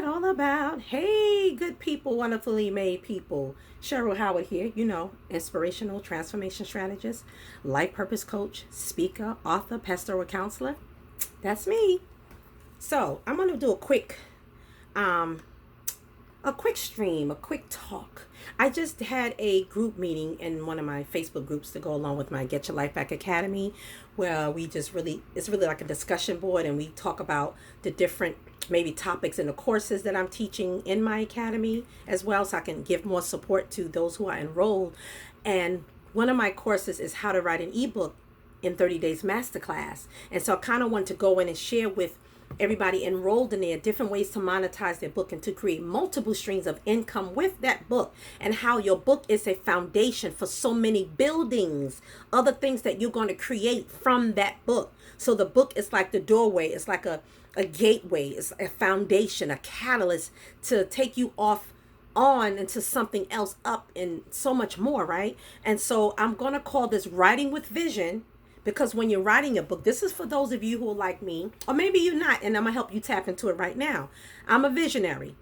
All about? Hey, good people, wonderfully made people. Cheryl Howard here, inspirational transformation strategist, life purpose coach, speaker, author, pastoral counselor. That's me. So I'm gonna do um, a quick stream, a quick talk. I just had a group meeting in one of my Facebook groups to go along with my Get Your Life Back Academy, where it's really like a discussion board, and we talk about the different maybe topics in the courses that I'm teaching in my academy as well, so I can give more support to those who are enrolled. And one of my courses is how to write an ebook in 30 Days Masterclass. And so I kind of want to go in and share with everybody enrolled in there different ways to monetize their book and to create multiple streams of income with that book, and how your book is a foundation for so many buildings, other things that you're going to create from that book. So the book is like the doorway, it's like a gateway, it's a foundation, a catalyst to take you off on into something else, up and so much more, right? And so I'm going to call this writing with vision, because when you're writing a book, this is for those of you who are like me, or maybe you're not, and I'm going to help you tap into it right now. I'm a visionary.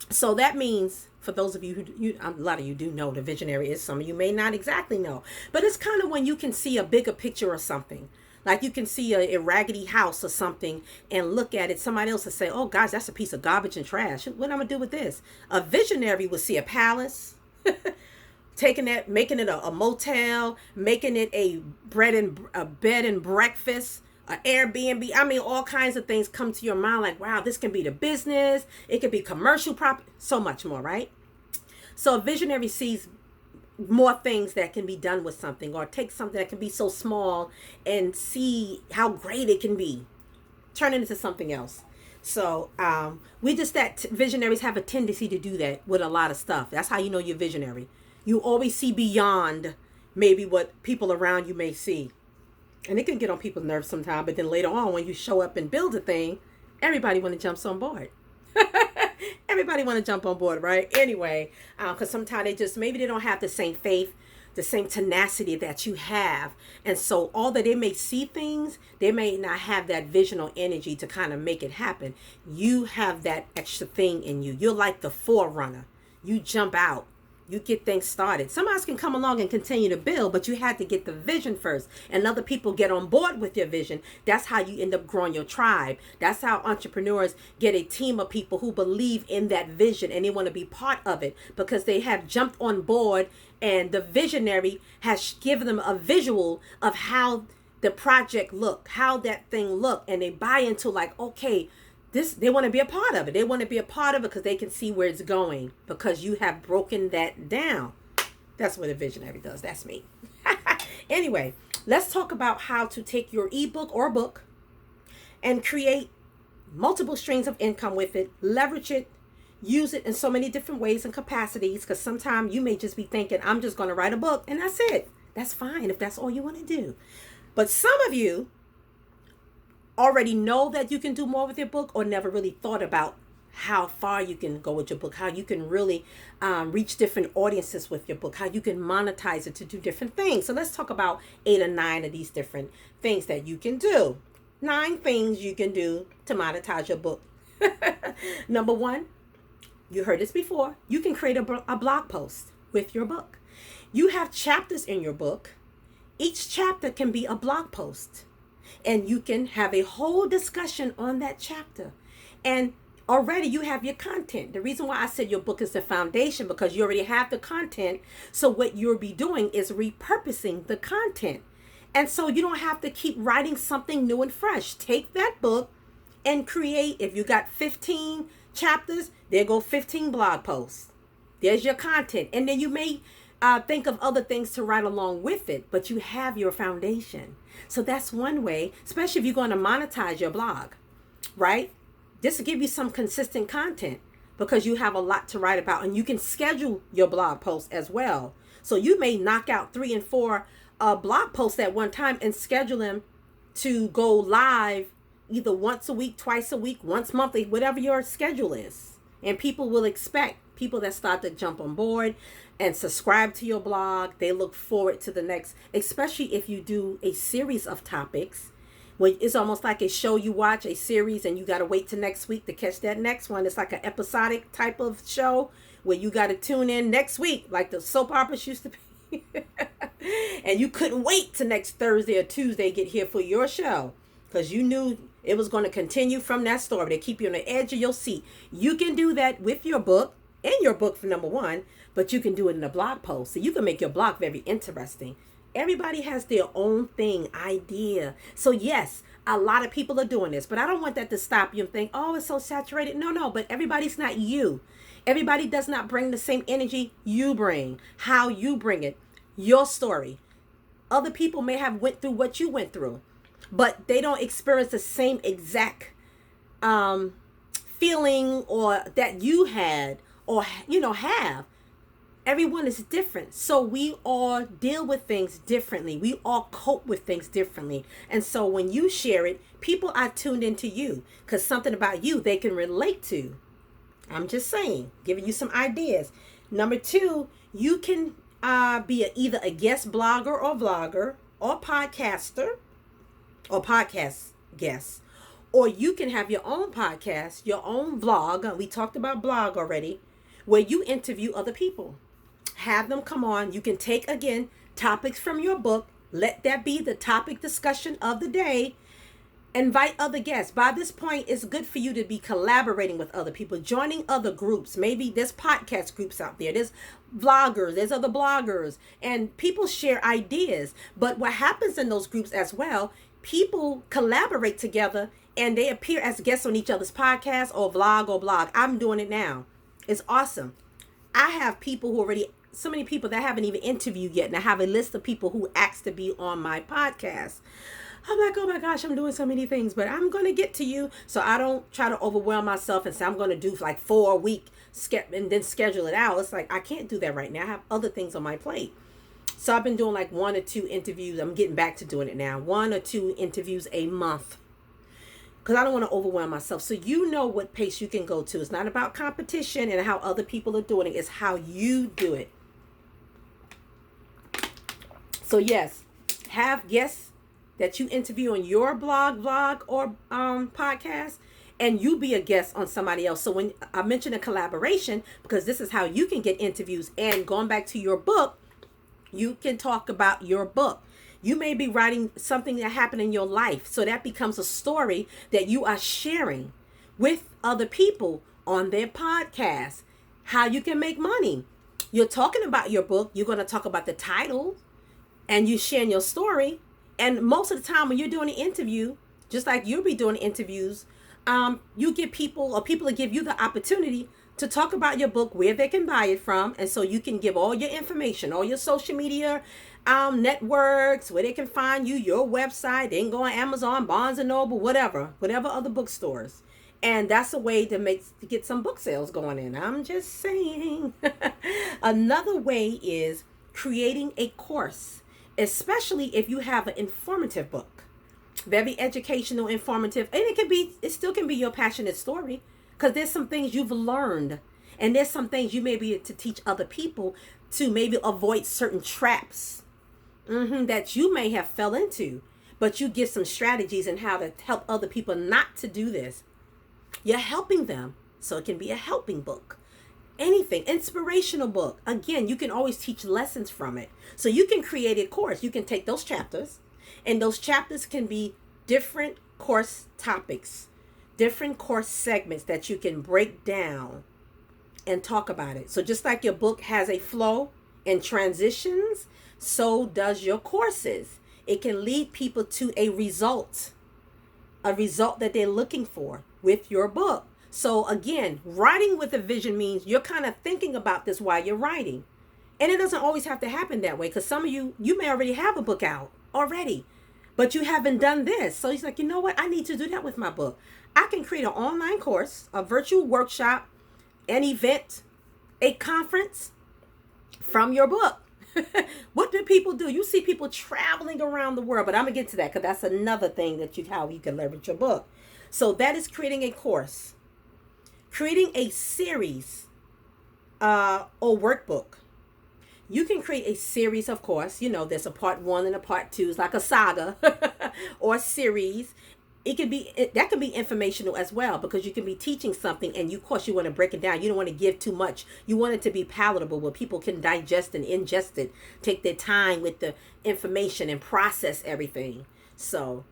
So that means for those of a lot of you do know the visionary is. Some of you may not exactly know, but it's kind of when you can see a bigger picture of something. Like you can see a raggedy house or something and look at it. Somebody else will say, oh gosh, that's a piece of garbage and trash. What am I going to do with this? A visionary will see a palace, taking that, making it a motel, making it a bed and breakfast, an Airbnb. I mean, all kinds of things come to your mind like, wow, this can be the business. It could be commercial property, so much more, right? So a visionary sees more things that can be done with something, or take something that can be so small and see how great it can be, turn it into something else. So visionaries have a tendency to do that with a lot of stuff. That's how you know you're visionary. You always see beyond maybe what people around you may see. And it can get on people's nerves sometimes, but then later on when you show up and build a thing, everybody want to jump on board. Everybody want to jump on board, right? Anyway, because sometimes maybe they don't have the same faith, the same tenacity that you have. And so although they may see things, they may not have that vision or energy to kind of make it happen. You have that extra thing in you. You're like the forerunner. You jump out. You get things started. Somebody else can come along and continue to build, but you had to get the vision first, and other people get on board with your vision. That's how you end up growing your tribe. That's how entrepreneurs get a team of people who believe in that vision and they want to be part of it, because they have jumped on board and the visionary has given them a visual of how the project look, how that thing look, and they buy into like, okay, they want to be a part of it. They want to be a part of it because they can see where it's going, because you have broken that down. That's what a visionary does. That's me. Anyway, let's talk about how to take your ebook or book and create multiple streams of income with it, leverage it, use it in so many different ways and capacities, because sometimes you may just be thinking, I'm just going to write a book and that's it. That's fine if that's all you want to do. But some of you already know that you can do more with your book, or never really thought about how far you can go with your book, how you can really reach different audiences with your book, how you can monetize it to do different things. So let's talk about 8 or 9 of these different things that you can do. 9 things you can do to monetize your book. Number 1, you heard this before, you can create a blog post with your book. You have chapters in your book. Each chapter can be a blog post, and you can have a whole discussion on that chapter. And already you have your content. The reason why I said your book is the foundation, because you already have the content. So what you'll be doing is repurposing the content. And so you don't have to keep writing something new and fresh. Take that book and create, if you got 15 chapters, there go 15 blog posts. There's your content. And then you may think of other things to write along with it, but you have your foundation. So that's one way, especially if you're going to monetize your blog, right? This will give you some consistent content, because you have a lot to write about, and you can schedule your blog posts as well. So you may knock out 3 and 4 blog posts at one time and schedule them to go live either once a week, twice a week, once monthly, whatever your schedule is. And people will expect, people that start to jump on board and subscribe to your blog, they look forward to the next, especially if you do a series of topics Well, it's almost like a show you watch, a series, and you got to wait till next week to catch that next one. It's like an episodic type of show where you got to tune in next week, like the soap operas used to be. And you couldn't wait till next Thursday or Tuesday get here for your show because you knew it was going to continue from that story. They keep you on the edge of your seat. You can do that with your book, in your book for number one, but you can do it in a blog post. So you can make your blog very interesting. Everybody has their own thing, idea. So yes, a lot of people are doing this, but I don't want that to stop you and think, oh, it's so saturated. No, but everybody's not you. Everybody does not bring the same energy you bring, how you bring it, your story. Other people may have went through what you went through, but they don't experience the same exact feeling or that you had or, have. Everyone is different. So we all deal with things differently. We all cope with things differently. And so when you share it, people are tuned into you because something about you they can relate to. I'm just saying, giving you some ideas. Number two, you can be either a guest blogger or vlogger or podcaster or podcast guest. Or you can have your own podcast, your own vlog. We talked about blog already, where you interview other people. Have them come on. You can take, again, topics from your book. Let that be the topic discussion of the day. Invite other guests. By this point, it's good for you to be collaborating with other people, joining other groups. Maybe there's podcast groups out there. There's vloggers. There's other bloggers. And people share ideas. But what happens in those groups as well, people collaborate together and they appear as guests on each other's podcast or vlog or blog. I'm doing it now. It's awesome. I have people who already, so many people that I haven't even interviewed yet. And I have a list of people who asked to be on my podcast. I'm like, oh my gosh, I'm doing so many things, but I'm going to get to you. So I don't try to overwhelm myself and say I'm going to do like 4 a week and then schedule it out. It's like, I can't do that right now. I have other things on my plate. So I've been doing like 1 or 2 interviews. I'm getting back to doing it now. 1 or 2 interviews a month. Because I don't want to overwhelm myself. So you know what pace you can go to. It's not about competition and how other people are doing it. It's how you do it. So yes, have guests that you interview on your blog, vlog, or podcast, and you be a guest on somebody else. So when I mentioned a collaboration, because this is how you can get interviews. And going back to your book, you can talk about your book. You may be writing something that happened in your life. So that becomes a story that you are sharing with other people on their podcast. How you can make money. You're talking about your book. You're going to talk about the title and you sharing your story. And most of the time when you're doing an interview, just like you'll be doing interviews, you get people or people will give you the opportunity to talk about your book, where they can buy it from. And so you can give all your information, all your social media networks, where they can find you, your website. They can go on Amazon, Barnes and Noble, whatever other bookstores. And that's a way to get some book sales going in. I'm just saying. Another way is creating a course, especially if you have an informative book, very educational, informative, and it still can be your passionate story, because there's some things you've learned, and there's some things you may be able to teach other people to maybe avoid certain traps that you may have fell into, but you give some strategies and how to help other people not to do this. You're helping them, so it can be a helping book. Anything, inspirational book. Again, you can always teach lessons from it. So you can create a course. You can take those chapters, and those chapters can be different course topics, different course segments that you can break down and talk about it. So just like your book has a flow and transitions, so does your courses. It can lead people to a result that they're looking for with your book. So again, writing with a vision means you're kind of thinking about this while you're writing. And it doesn't always have to happen that way, because some of you may already have a book out already, but you haven't done this. So he's like, you know what? I need to do that with my book. I can create an online course, a virtual workshop, an event, a conference from your book. What do people do? You see people traveling around the world, but I'm going to get to that because that's another thing how you can leverage your book. So that is creating a course. Creating a series or workbook. You can create a series, of course. There's a part one and a part two. It's like a saga or series. That can be informational as well, because you can be teaching something, and of course you want to break it down. You don't want to give too much. You want it to be palatable where people can digest and ingest it, take their time with the information and process everything. So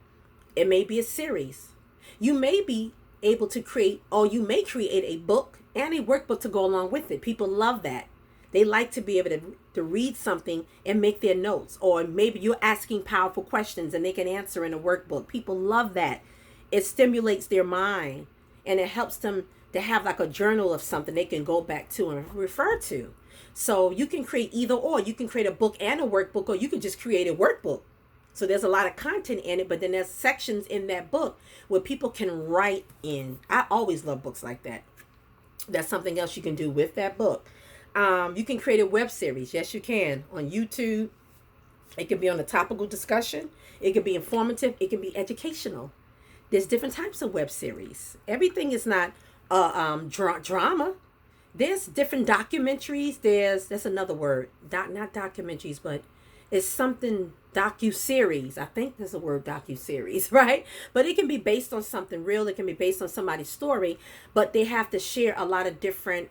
it may be a series. You may be able to create, or you may create a book and a workbook to go along with it. People love that. They like to be able to read something and make their notes. Or maybe you're asking powerful questions and they can answer in a workbook. People love that. It stimulates their mind, and it helps them to have like a journal of something they can go back to and refer to. So you can create either or. You can create a book and a workbook, or you can just create a workbook. So there's a lot of content in it, but then there's sections in that book where people can write in. I always love books like that. That's something else you can do with that book. You can create a web series. Yes, you can. On YouTube. It can be on a topical discussion. It can be informative. It can be educational. There's different types of web series. Everything is not drama. There's different documentaries. That's another word. Not documentaries, but it's something docu-series. I think there's a word docu-series, right? But it can be based on something real. It can be based on somebody's story, but they have to share a lot of different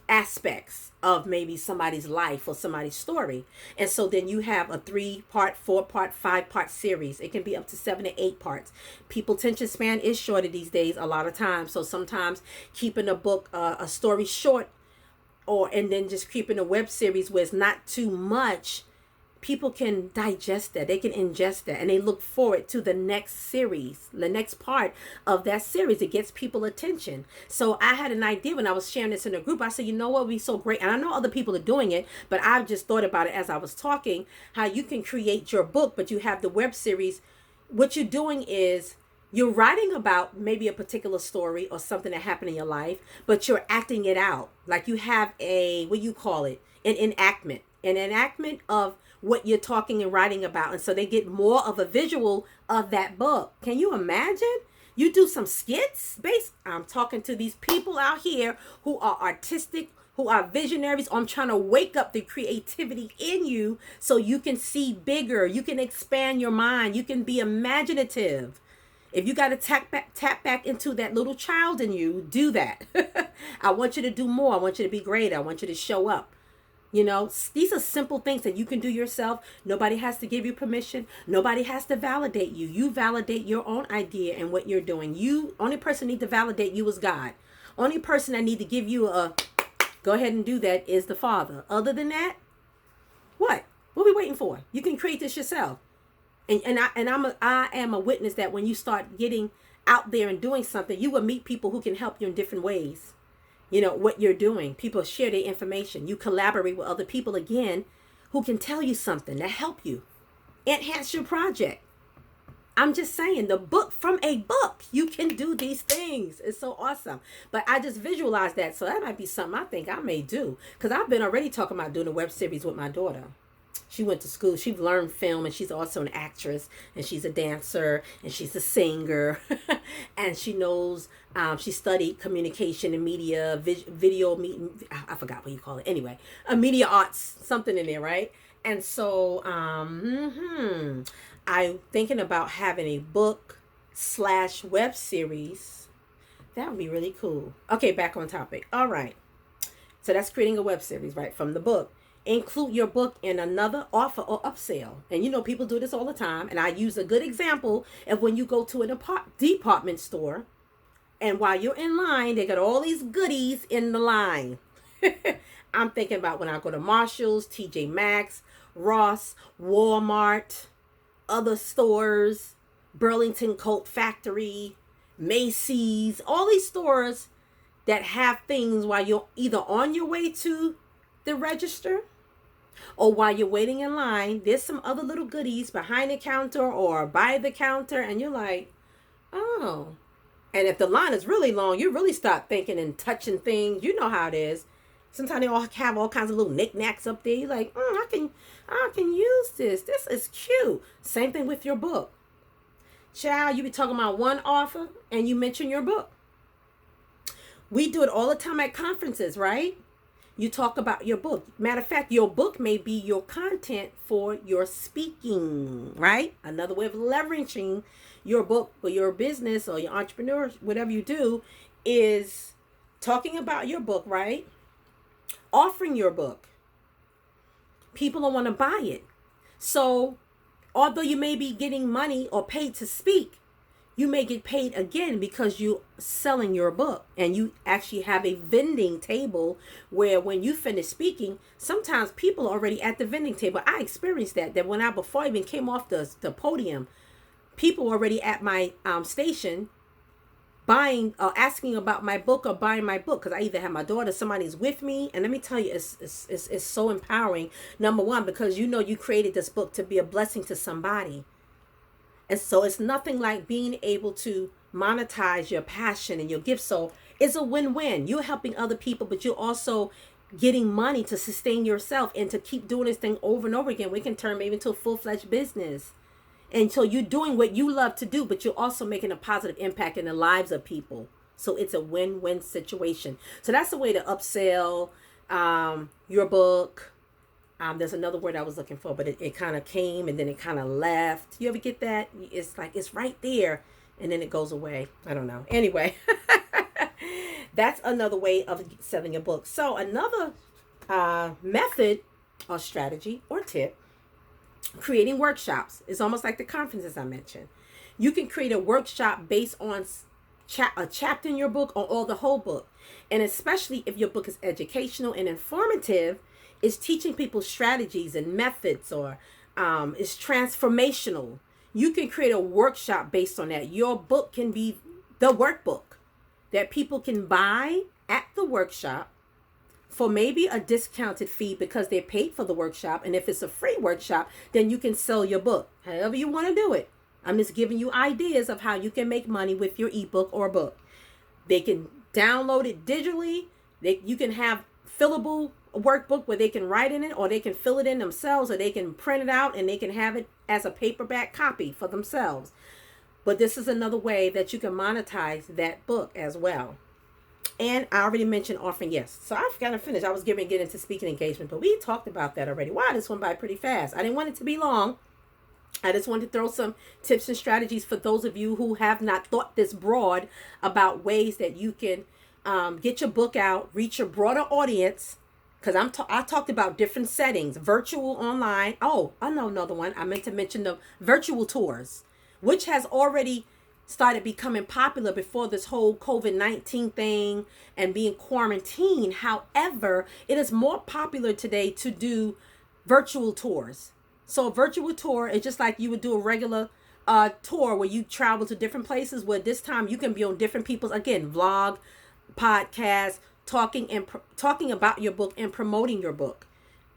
aspects of maybe somebody's life or somebody's story. And so then you have a 3-part, 4-part, 5-part series. It can be up to 7 to 8 parts. People attention span is shorter these days a lot of times. So sometimes keeping a book, a story short, and then just keeping a web series where it's not too much, people can digest that. They can ingest that, and they look forward to the next series, the next part of that series. It gets people attention. So I had an idea when I was sharing this in a group. I said, you know what would be so great? And I know other people are doing it, but I've just thought about it as I was talking, how you can create your book, but you have the web series. What you're doing is you're writing about maybe a particular story or something that happened in your life, but you're acting it out. Like you have an enactment of what you're talking and writing about. And so they get more of a visual of that book. Can you imagine? You do some skits I'm talking to these people out here who are artistic, who are visionaries. I'm trying to wake up the creativity in you so you can see bigger. You can expand your mind. You can be imaginative. If you got to tap back into that little child in you, do that. I want you to do more. I want you to be great. I want you to show up. These are simple things that you can do yourself. Nobody has to give you permission. Nobody has to validate you. You validate your own idea and what you're doing. Only person need to validate you is God. Only person that need to give you a go ahead and do that is the Father. Other than that, what? What are we waiting for? You can create this yourself. And I am a witness that when you start getting out there and doing something, you will meet people who can help you in different ways. What you're doing. People share their information. You collaborate with other people again who can tell you something to help you enhance your project. I'm just saying, from a book, you can do these things. It's so awesome. But I just visualized that. So that might be something I think I may do. Because I've been already talking about doing a web series with my daughter. She went to school. She learned film, and she's also an actress, and she's a dancer, and she's a singer, and she knows. She studied communication and media, video. I forgot what you call it. Anyway, media arts, something in there, right? And so, I'm thinking about having a book/web series. That would be really cool. Okay, back on topic. All right. So that's creating a web series, right, from the book. Include your book in another offer or upsell. And people do this all the time. And I use a good example of when you go to a department store, and while you're in line, they got all these goodies in the line. I'm thinking about when I go to Marshall's, TJ Maxx, Ross, Walmart, other stores, Burlington Coat Factory, Macy's, all these stores that have things while you're either on your way to the register or while you're waiting in line. There's some other little goodies behind the counter or by the counter, and you're like, oh. And if the line is really long, you really start thinking and touching things. You know how it is. Sometimes they all have all kinds of little knickknacks up there. You're like, I can use this. This is cute. Same thing with your book. Child, you be talking about one author and you mention your book. We do it all the time at conferences, right? You talk about your book. Matter of fact, your book may be your content for your speaking, right? Another way of leveraging your book for your business or your entrepreneur, whatever you do, is talking about your book, right? Offering your book. People don't want to buy it. So, although you may be getting money or paid to speak, you may get paid again because you selling your book, and you actually have a vending table where when you finish speaking, sometimes people are already at the vending table. I experienced that when before I even came off the podium, people were already at my station buying or asking about my book or buying my book, because I either have my daughter, somebody's with me. And let me tell you, it's so empowering. Number one, because you created this book to be a blessing to somebody. And so it's nothing like being able to monetize your passion and your gift. So it's a win-win. You're helping other people, but you're also getting money to sustain yourself and to keep doing this thing over and over again. We can turn maybe into a full-fledged business. And so you're doing what you love to do, but you're also making a positive impact in the lives of people. So it's a win-win situation. So that's the way to upsell your book. There's another word I was looking for, but it kind of came and then it kind of left. You ever get that? It's like it's right there and then it goes away. I don't know. Anyway, that's another way of selling a book. So another method or strategy or tip, creating workshops. Is almost like the conferences I mentioned. You can create a workshop based on a chapter in your book or the whole book. And especially if your book is educational and informative, it's teaching people strategies and methods, or it's transformational. You can create a workshop based on that. Your book can be the workbook that people can buy at the workshop for maybe a discounted fee because they paid for the workshop. And if it's a free workshop, then you can sell your book however you want to do it. I'm just giving you ideas of how you can make money with your ebook or book. They can download it digitally. You can have fillable workbook where they can write in it, or they can fill it in themselves, or they can print it out and they can have it as a paperback copy for themselves. But this is another way that you can monetize that book as well. And I already mentioned offering guests. So I've got to finish. I was going to get into speaking engagement, but we talked about that already. Wow, this went by pretty fast. I didn't want it to be long. I just wanted to throw some tips and strategies for those of you who have not thought this broad about ways that you can get your book out, reach a broader audience. Because I talked about different settings, virtual, online. Oh, I know another one. I meant to mention the virtual tours, which has already started becoming popular before this whole COVID-19 thing and being quarantined. However, it is more popular today to do virtual tours. So a virtual tour is just like you would do a regular tour where you travel to different places, where this time you can be on different people's, again, vlog, podcast, talking about your book and promoting your book.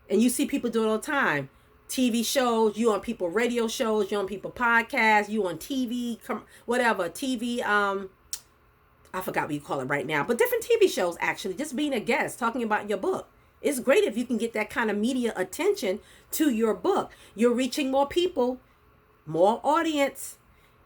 And you see people do it all the time. TV shows, you on people radio shows, you on people podcasts, you on TV, whatever, TV, I forgot what you call it right now, but different TV shows, actually, just being a guest, talking about your book. It's great if you can get that kind of media attention to your book. You're reaching more people, more audience.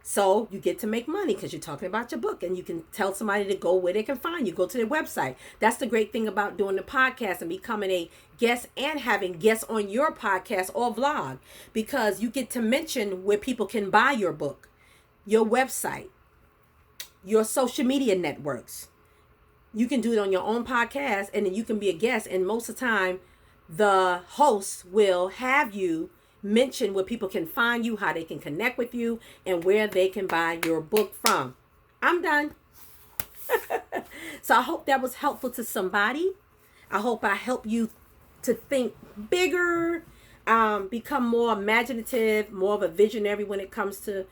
So you get to make money because you're talking about your book, and you can tell somebody to go where they can find you. Go to their website. That's the great thing about doing the podcast and becoming a guest and having guests on your podcast or vlog, because you get to mention where people can buy your book, your website, your social media networks. You can do it on your own podcast, and then you can be a guest. And most of the time, the host will have you mention where people can find you, how they can connect with you, and where they can buy your book from. I'm done. So I hope that was helpful to somebody. I hope I help you to think bigger, become more imaginative, more of a visionary when it comes to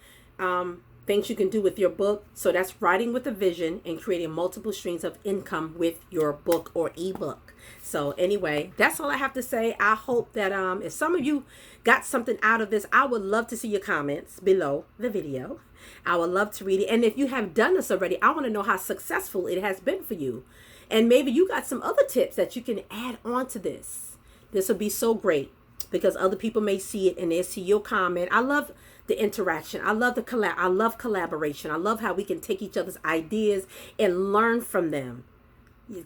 things you can do with your book. So that's writing with a vision and creating multiple streams of income with your book or ebook. So anyway, that's all I have to say. I hope that if some of you got something out of this, I would love to see your comments below the video. I would love to read it. And if you have done this already, I want to know how successful it has been for you. And maybe you got some other tips that you can add on to this. This would be so great because other people may see it and they see your comment. I love the interaction. I love I love collaboration. I love how we can take each other's ideas and learn from them.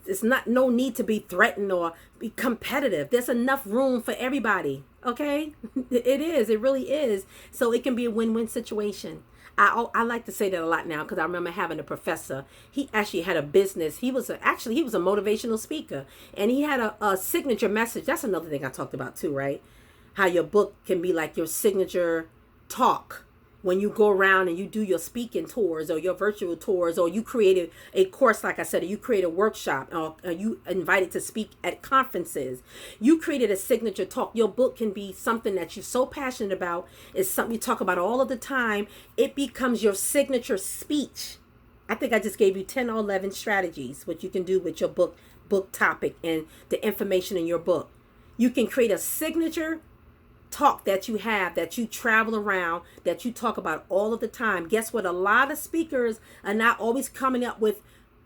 It's not no need to be threatened or be competitive. There's enough room for everybody. Okay, it is. It really is. So it can be a win-win situation. I like to say that a lot now because I remember having a professor. He actually had a business. He was a motivational speaker, and he had a signature message. That's another thing I talked about too, right? How your book can be like your signature talk when you go around and you do your speaking tours or your virtual tours, or you created a course, like I said, or you create a workshop, or you invited to speak at conferences. You created a signature talk. Your book can be something that you're so passionate about. It's something you talk about all of the time. It becomes your signature speech. I think I just gave you 10 or 11 strategies, what you can do with your book topic and the information in your book. You can create a signature talk that you have, that you travel around, that you talk about all of the time. Guess what? A lot of speakers are not always coming up with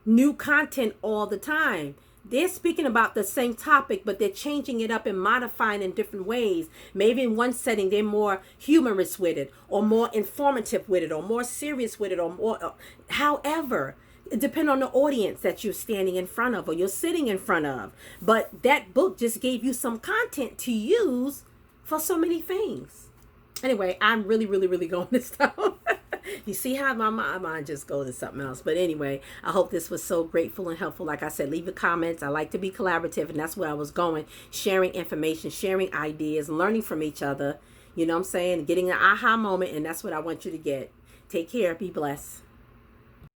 new content all the time. They're speaking about the same topic, but they're changing it up and modifying in different ways. Maybe in one setting, they're more humorous with it, or more informative with it, or more serious with it, or more, however, it depends on the audience that you're standing in front of or you're sitting in front of. But that book just gave you some content to use for so many things. Anyway, I'm really going this stuff. You see how my mind just goes to something else. But anyway, I hope this was so grateful and helpful. Like I said, leave your comments. I like to be collaborative, and that's where I was going. Sharing information, sharing ideas, learning from each other. You know what I'm saying? Getting an aha moment, and that's what I want you to get. Take care. Be blessed.